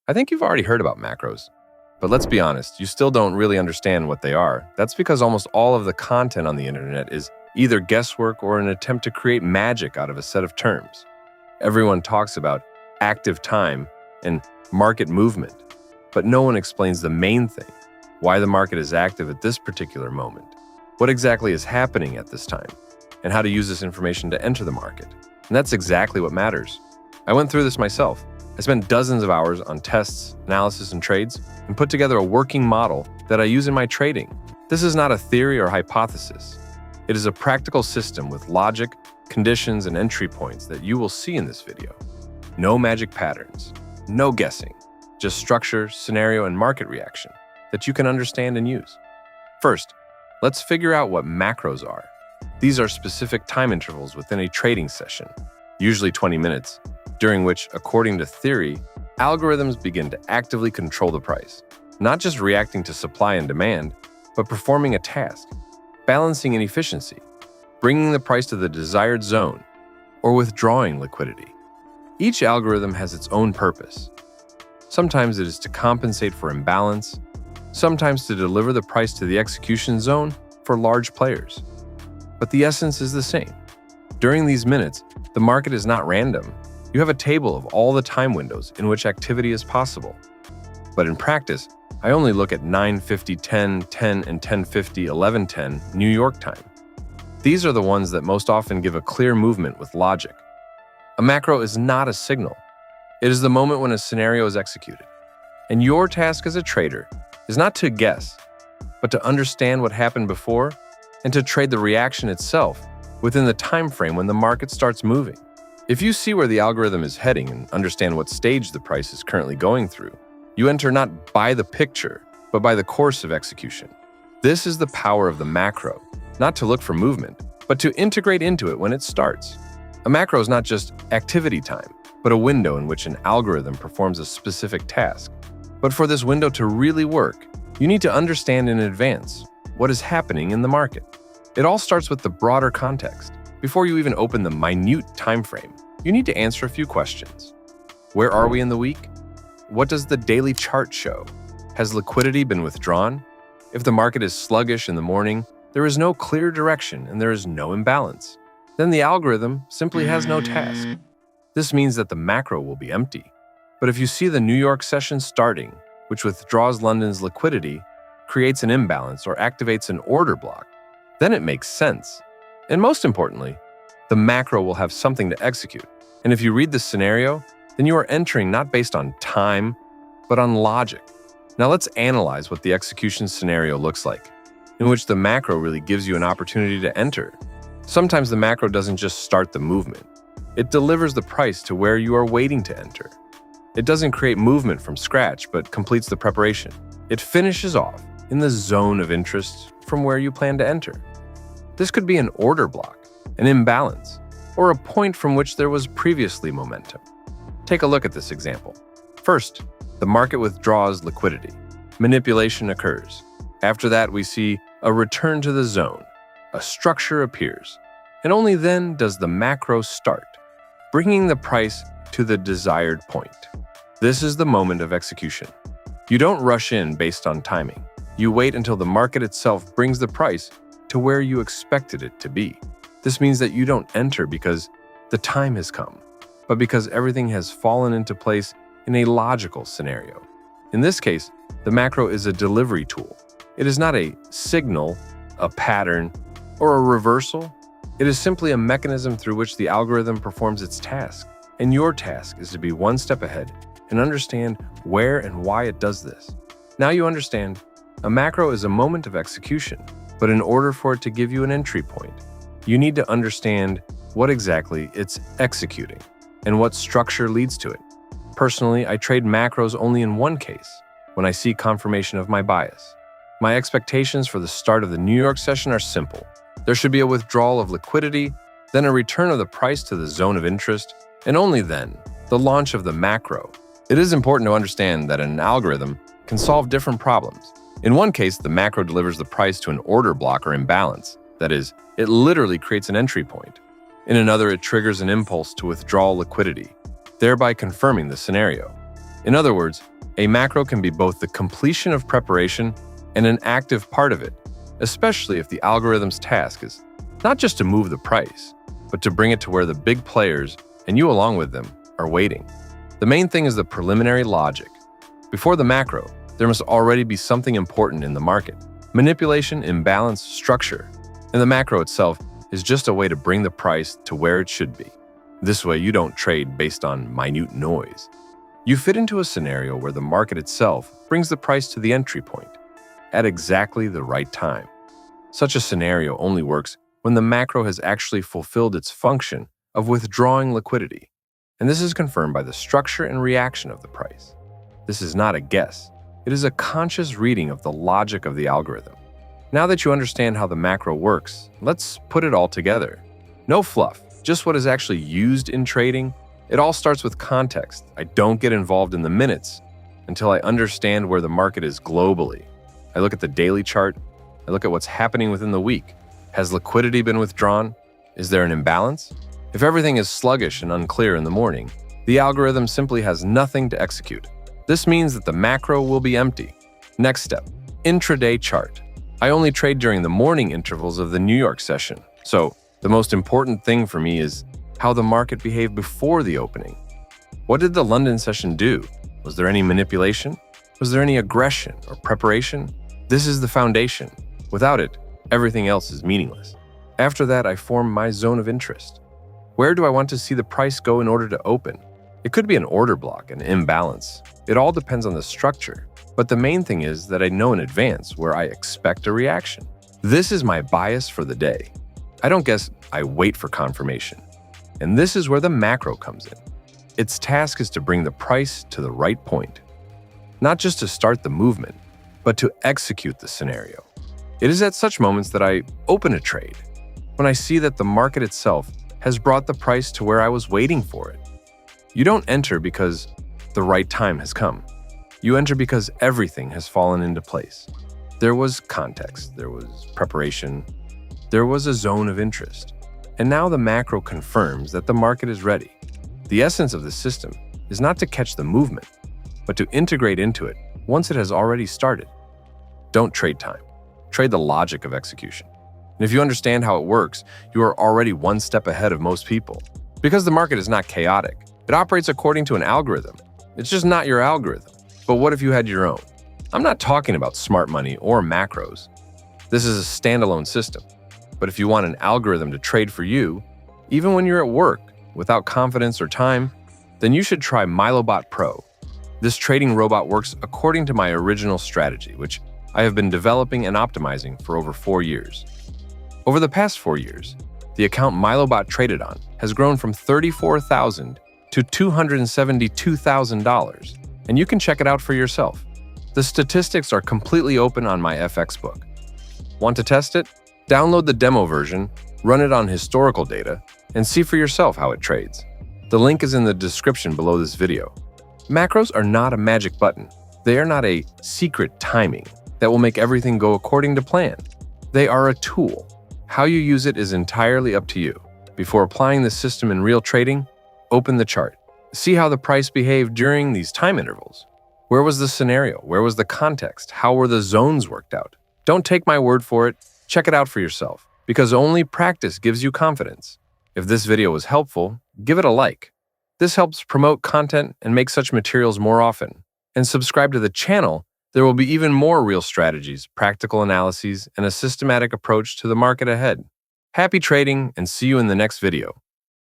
I think you've already heard about macros, but let's be honest, you still don't really understand what they are. That's because almost all of the content on the internet is either guesswork or an attempt to create magic out of a set of terms. Everyone talks about active time and market movement, but no one explains the main thing, why the market is active at this particular moment, what exactly is happening at this time, and how to use this information to enter the market. And that's exactly what matters. I went through this myself. I spent dozens of hours on tests, analysis, and trades, and put together a working model that I use in my trading. This is not a theory or hypothesis. It is a practical system with logic, conditions, and entry points that you will see in this video. No magic patterns, no guessing, just structure, scenario, and market reaction that you can understand and use. First, let's figure out what macros are. These are specific time intervals within a trading session, usually 20 minutes, during which, according to theory, algorithms begin to actively control the price, not just reacting to supply and demand, but performing a task, balancing an efficiency, bringing the price to the desired zone, or withdrawing liquidity. Each algorithm has its own purpose. Sometimes it is to compensate for imbalance, sometimes to deliver the price to the execution zone for large players. But the essence is the same. During these minutes, the market is not random. You have a table of all the time windows in which activity is possible. But in practice, I only look at 9:50, 10, 10, and 10:50, 11:10 New York time. These are the ones that most often give a clear movement with logic. A macro is not a signal. It is the moment when a scenario is executed. And your task as a trader is not to guess, but to understand what happened before and to trade the reaction itself within the time frame when the market starts moving. If you see where the algorithm is heading and understand what stage the price is currently going through, you enter not by the picture, but by the course of execution. This is the power of the macro, not to look for movement, but to integrate into it when it starts. A macro is not just activity time, but a window in which an algorithm performs a specific task. But for this window to really work, you need to understand in advance what is happening in the market. It all starts with the broader context. Before you even open the minute time frame, you need to answer a few questions. Where are we in the week? What does the daily chart show? Has liquidity been withdrawn? If the market is sluggish in the morning, there is no clear direction and there is no imbalance. Then the algorithm simply has no task. This means that the macro will be empty. But if you see the New York session starting, which withdraws London's liquidity, creates an imbalance or activates an order block, then it makes sense. And most importantly, the macro will have something to execute. And if you read this scenario, then you are entering not based on time, but on logic. Now let's analyze what the execution scenario looks like, in which the macro really gives you an opportunity to enter. Sometimes the macro doesn't just start the movement. It delivers the price to where you are waiting to enter. It doesn't create movement from scratch, but completes the preparation. It finishes off in the zone of interest from where you plan to enter. This could be an order block, an imbalance, or a point from which there was previously momentum. Take a look at this example. First, the market withdraws liquidity. Manipulation occurs. After that, we see a return to the zone. A structure appears. And only then does the macro start, bringing the price to the desired point. This is the moment of execution. You don't rush in based on timing. You wait until the market itself brings the price to where you expected it to be. This means that you don't enter because the time has come, but because everything has fallen into place in a logical scenario. In this case, the macro is a delivery tool. It is not a signal, a pattern, or a reversal. It is simply a mechanism through which the algorithm performs its task. And your task is to be one step ahead and understand where and why it does this. Now you understand, a macro is a moment of execution, but in order for it to give you an entry point, you need to understand what exactly it's executing and what structure leads to it. Personally, I trade macros only in one case, when I see confirmation of my bias. My expectations for the start of the New York session are simple. There should be a withdrawal of liquidity, then a return of the price to the zone of interest, and only then, the launch of the macro. It is important to understand that an algorithm can solve different problems. In one case, the macro delivers the price to an order block or imbalance. That is, it literally creates an entry point. In another, it triggers an impulse to withdraw liquidity, thereby confirming the scenario. In other words, A macro can be both the completion of preparation and an active part of it, especially if the algorithm's task is not just to move the price, but to bring it to where the big players, and you along with them, are waiting. The main thing is the preliminary logic. Before the macro, there must already be something important in the market. Manipulation, imbalance, structure. And the macro itself is just a way to bring the price to where it should be. This way, you don't trade based on minute noise. You fit into a scenario where the market itself brings the price to the entry point at exactly the right time. Such a scenario only works when the macro has actually fulfilled its function of withdrawing liquidity. And this is confirmed by the structure and reaction of the price. This is not a guess. It is a conscious reading of the logic of the algorithm. Now that you understand how the macro works, let's put it all together. No fluff, just what is actually used in trading. It all starts with context. I don't get involved in the minutes until I understand where the market is globally. I look at the daily chart. I look at what's happening within the week. Has liquidity been withdrawn? Is there an imbalance? If everything is sluggish and unclear in the morning, the algorithm simply has nothing to execute. This means that the macro will be empty. Next step, intraday chart. I only trade during the morning intervals of the New York session, so the most important thing for me is how the market behaved before the opening. What did the London session do? Was there any manipulation? Was there any aggression or preparation? This is the foundation. Without it, everything else is meaningless. After that, I form my zone of interest. Where do I want to see the price go in order to open? It could be an order block, an imbalance. It all depends on the structure. But the main thing is that I know in advance where I expect a reaction. This is my bias for the day. I don't guess, I wait for confirmation. And this is where the macro comes in. Its task is to bring the price to the right point. Not just to start the movement, but to execute the scenario. It is at such moments that I open a trade, when I see that the market itself has brought the price to where I was waiting for it. You don't enter because the right time has come. You enter because everything has fallen into place. There was context, there was preparation, there was a zone of interest. And now the macro confirms that the market is ready. The essence of the system is not to catch the movement, but to integrate into it once it has already started. Don't trade time. Trade the logic of execution. And if you understand how it works, you are already one step ahead of most people. Because the market is not chaotic. It operates according to an algorithm. It's just not your algorithm. But what if you had your own? I'm not talking about smart money or macros. This is a standalone system. But if you want an algorithm to trade for you, even when you're at work, without confidence or time, then you should try MiloBot PRO. This trading robot works according to my original strategy, which I have been developing and optimizing for over 4 years. Over the past 4 years, the account MiloBot traded on has grown from $34,000 to $272,000, and you can check it out for yourself. The statistics are completely open on my FX book. Want to test it? Download the demo version, run it on historical data, and see for yourself how it trades. The link is in the description below this video. Macros are not a magic button. They are not a secret timing that will make everything go according to plan. They are a tool. How you use it is entirely up to you. Before applying the system in real trading, open the chart. See how the price behaved during these time intervals. Where was the scenario? Where was the context? How were the zones worked out? Don't take my word for it. Check it out for yourself, because only practice gives you confidence. If this video was helpful, give it a like. This helps promote content and make such materials more often. And subscribe to the channel. There will be even more real strategies, practical analyses, and a systematic approach to the market ahead. Happy trading, and see you in the next video.